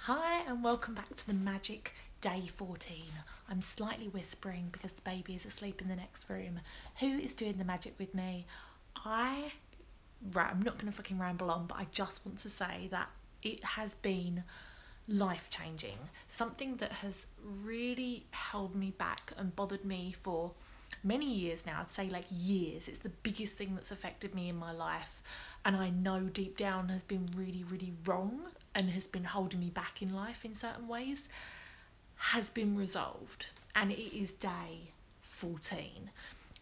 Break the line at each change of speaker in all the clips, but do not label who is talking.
Hi and welcome back to the magic day 14. I'm slightly whispering because the baby is asleep in the next room. Who is doing the magic with me? I'm not going to fucking ramble on, but I just want to say that it has been life-changing. Something that has really held me back and bothered me for many years now. I'd say like years. It's the biggest thing that's affected me in my life, and I know deep down has been really, really wrong and has been holding me back in life in certain ways, has been resolved, and it is day 14.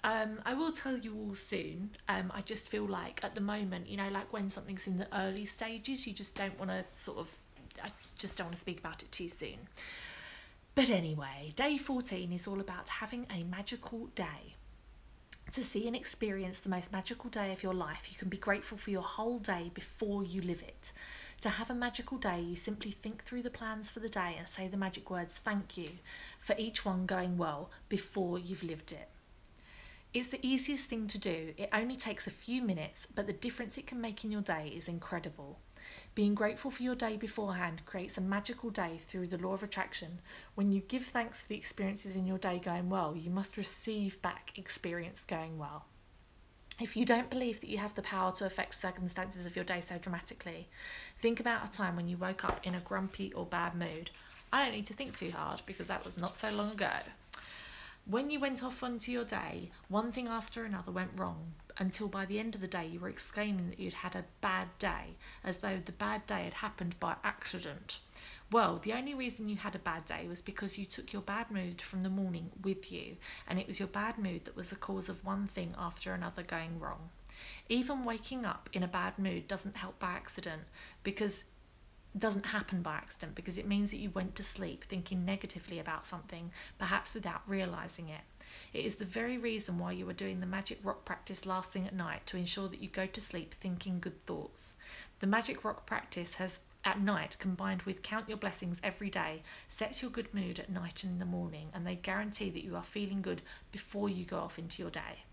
I will tell you all soon. I just feel like at the moment, like when something's in the early stages, you just don't want to I just don't want to speak about it too soon. But anyway, day 14 is all about having a magical day. To see and experience the most magical day of your life, you can be grateful for your whole day before you live it. To have a magical day, you simply think through the plans for the day and say the magic words "thank you" for each one going well before you've lived it. It's the easiest thing to do. It only takes a few minutes, but the difference it can make in your day is incredible. Being grateful for your day beforehand creates a magical day through the law of attraction. When you give thanks for the experiences in your day going well, you must receive back experience going well. If you don't believe that you have the power to affect circumstances of your day so dramatically, think about a time when you woke up in a grumpy or bad mood. I don't need to think too hard because that was not so long ago. When you went off onto your day, one thing after another went wrong, until by the end of the day you were exclaiming that you'd had a bad day, as though the bad day had happened by accident. Well, the only reason you had a bad day was because you took your bad mood from the morning with you, and it was your bad mood that was the cause of one thing after another going wrong. Even waking up in a bad mood doesn't help by accident, because doesn't happen by accident, because it means that you went to sleep thinking negatively about something, perhaps without realising it. It is the very reason why you are doing the magic rock practice last thing at night, to ensure that you go to sleep thinking good thoughts. The magic rock practice has at night, combined with count your blessings every day, sets your good mood at night and in the morning, and they guarantee that you are feeling good before you go off into your day.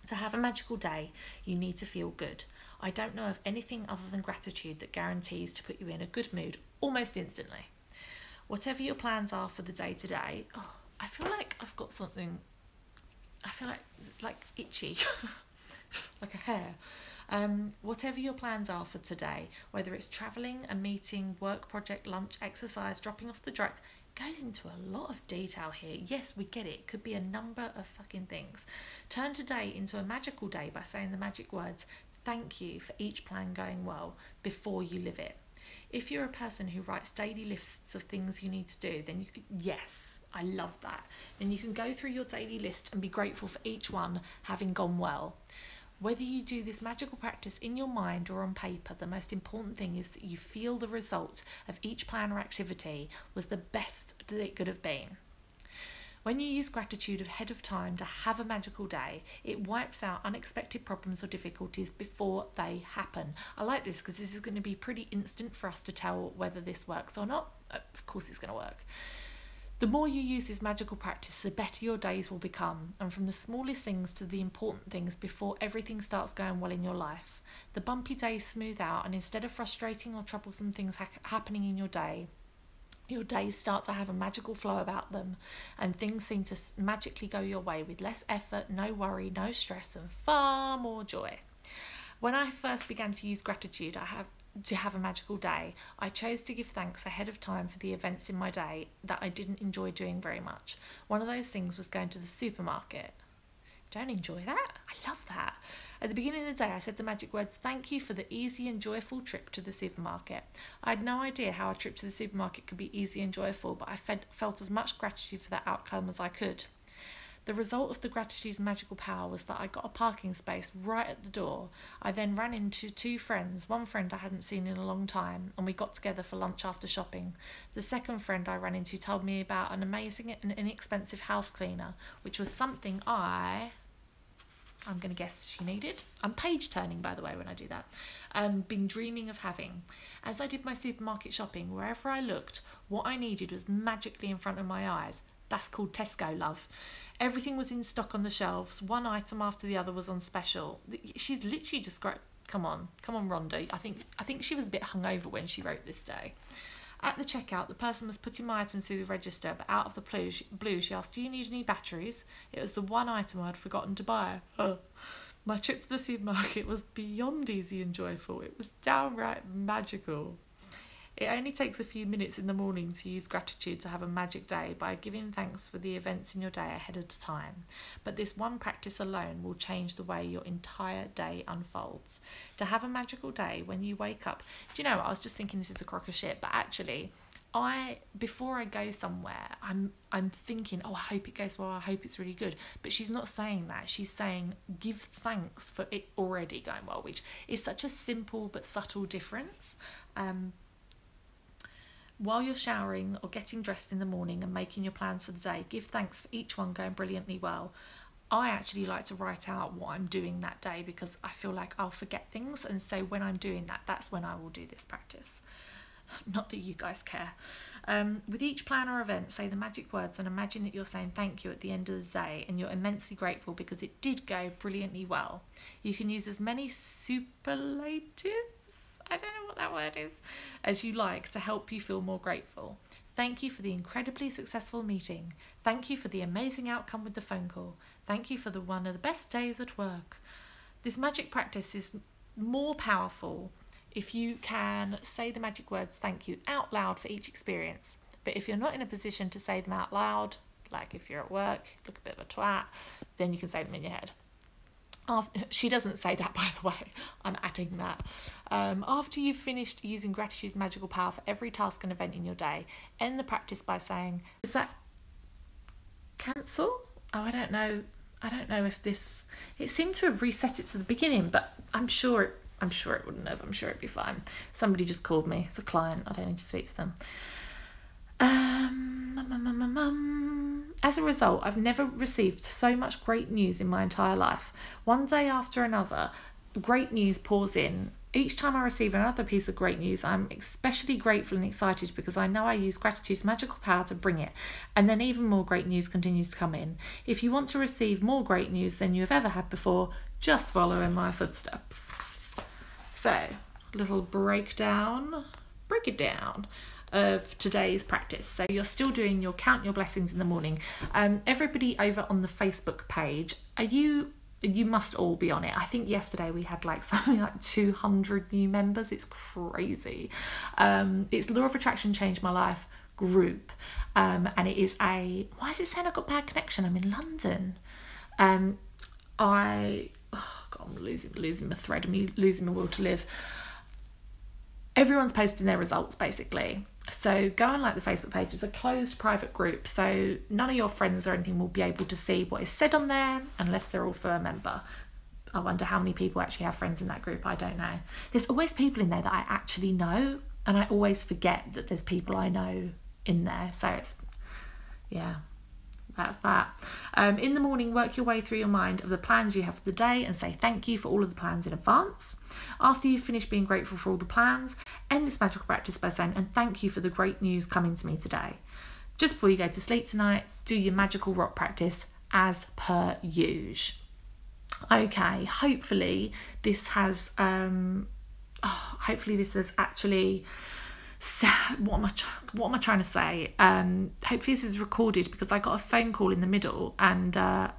To have a magical day, you need to feel good. I don't know of anything other than gratitude that guarantees to put you in a good mood almost instantly. Whatever your plans are for the day today, I feel like I've got something, I feel like itchy, like a hair. Whatever your plans are for today, whether it's travelling, a meeting, work project, lunch, exercise, dropping off the drug, goes into a lot of detail here. Yes, we get it. It could be a number of fucking things. Turn today into a magical day by saying the magic words "thank you" for each plan going well before you live it. If you're a person who writes daily lists of things you need to do, then yes, I love that. Then you can go through your daily list and be grateful for each one having gone well. Whether you do this magical practice in your mind or on paper, the most important thing is that you feel the result of each plan or activity was the best that it could have been. When you use gratitude ahead of time to have a magical day, it wipes out unexpected problems or difficulties before they happen. I like this because this is going to be pretty instant for us to tell whether this works or not. Of course it's going to work. The more you use this magical practice, the better your days will become, and from the smallest things to the important things before everything starts going well in your life. The bumpy days smooth out, and instead of frustrating or troublesome things happening in your days start to have a magical flow about them, and things seem to magically go your way with less effort, no worry, no stress, and far more joy. When I first began to use gratitude to have a magical day, I chose to give thanks ahead of time for the events in my day that I didn't enjoy doing very much. One of those things was going to the supermarket. Don't enjoy that? I love that. At the beginning of the day, I said the magic words "thank you" for the easy and joyful trip to the supermarket. I had no idea how a trip to the supermarket could be easy and joyful, but I felt as much gratitude for that outcome as I could. The result of the gratitude's magical power was that I got a parking space right at the door. I then ran into two friends, one friend I hadn't seen in a long time, and we got together for lunch after shopping. The second friend I ran into told me about an amazing and inexpensive house cleaner, which was something I'm going to guess she needed. I'm page turning, by the way, when I do that. Been dreaming of having. As I did my supermarket shopping, wherever I looked, what I needed was magically in front of my eyes. That's called Tesco, love. Everything was in stock on the shelves. One item after the other was on special. She's literally just great. Come on, Rhonda. I think she was a bit hungover when she wrote this day. At the checkout, the person was putting my items through the register, but out of the blue, she asked, "Do you need any batteries?" It was the one item I'd forgotten to buy. My trip to the supermarket was beyond easy and joyful. It was downright magical. It only takes a few minutes in the morning to use gratitude to have a magic day by giving thanks for the events in your day ahead of time. But this one practice alone will change the way your entire day unfolds. To have a magical day when you wake up. Do you know what? I was just thinking this is a crock of shit, but actually, before I go somewhere, I'm thinking, oh, I hope it goes well, I hope it's really good. But she's not saying that. She's saying give thanks for it already going well, which is such a simple but subtle difference. While you're showering or getting dressed in the morning and making your plans for the day, give thanks for each one going brilliantly well. I actually like to write out what I'm doing that day because I feel like I'll forget things, and so when I'm doing that, that's when I will do this practice. Not that you guys care. With each plan or event, say the magic words and imagine that you're saying thank you at the end of the day and you're immensely grateful because it did go brilliantly well. You can use as many superlatives, I don't know what that word is, as you like to help you feel more grateful. Thank you for the incredibly successful meeting. Thank you for the amazing outcome with the phone call. Thank you for one of the best days at work. This magic practice is more powerful if you can say the magic words thank you out loud for each experience. But if you're not in a position to say them out loud, like if you're at work, look a bit of a twat, then you can say them in your head. She doesn't say that, by the way. I'm adding that. After you've finished using gratitude's magical power for every task and event in your day, end the practice by saying, is that cancel? Oh, I don't know if this... It seemed to have reset it to the beginning, but I'm sure it wouldn't have. I'm sure it'd be fine. Somebody just called me. It's a client. I don't need to speak to them. As a result, I've never received so much great news in my entire life. One day after another, great news pours in. Each time I receive another piece of great news, I'm especially grateful and excited because I know I use gratitude's magical power to bring it. And then even more great news continues to come in. If you want to receive more great news than you have ever had before, just follow in my footsteps. So, little break it down of today's practice. So you're still doing your count your blessings in the morning. Everybody over on the Facebook page, you must all be on it. I think yesterday we had like something like 200 new members. It's crazy. It's Law of Attraction Changed My Life group, and it is why is it saying I've got bad connection? I'm in London. I'm losing my thread. I'm losing my will to live. Everyone's posting their results basically. So go and like the Facebook page. It's a closed private group, so none of your friends or anything will be able to see what is said on there unless they're also a member. I wonder how many people actually have friends in that group. I don't know. There's always people in there that I actually know, and I always forget that there's people I know in there. So it's, yeah, that's that. In the morning, work your way through your mind of the plans you have for the day and say thank you for all of the plans in advance. After you've finished being grateful for all the plans, end this magical practice by saying, and thank you for the great news coming to me today. Just before you go to sleep tonight, do your magical rock practice as per usual. Okay, hopefully this has actually... What am I trying to say? Hopefully this is recorded because I got a phone call in the middle and I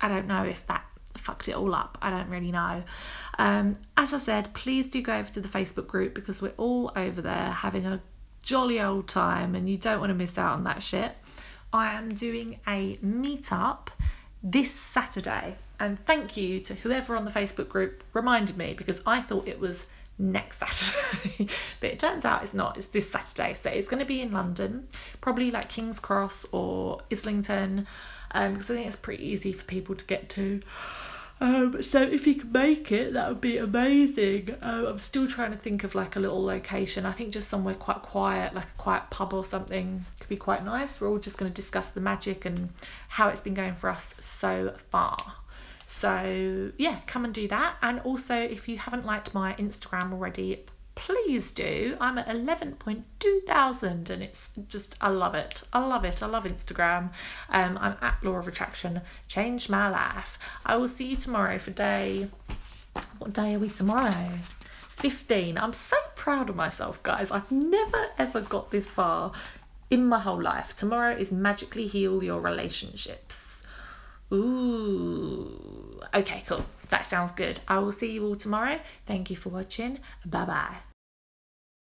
don't know if that fucked it all up. I don't really know. As I said, please do go over to the Facebook group because we're all over there having a jolly old time and you don't want to miss out on that shit. I am doing a meetup this Saturday, and thank you to whoever on the Facebook group reminded me because I thought it was next Saturday but it turns out it's not. It's this Saturday, so it's going to be in London, probably like King's Cross or Islington, because I think it's pretty easy for people to get to. So if you can make it, that would be amazing. I'm still trying to think of like a little location. I think just somewhere quite quiet, like a quiet pub or something could be quite nice. We're all just going to discuss the magic and how it's been going for us so far. So yeah, come and do that. And also, if you haven't liked my Instagram already, please do. I'm at 11.2 thousand and it's just, I love it. I love Instagram. I'm at Law of Attraction Changed My Life. I will see you tomorrow for what day are we tomorrow? 15. I'm so proud of myself, guys. I've never ever got this far in my whole life. Tomorrow is magically heal your relationships. Ooh. Okay, cool. That sounds good. I will see you all tomorrow. Thank you for watching. Bye bye.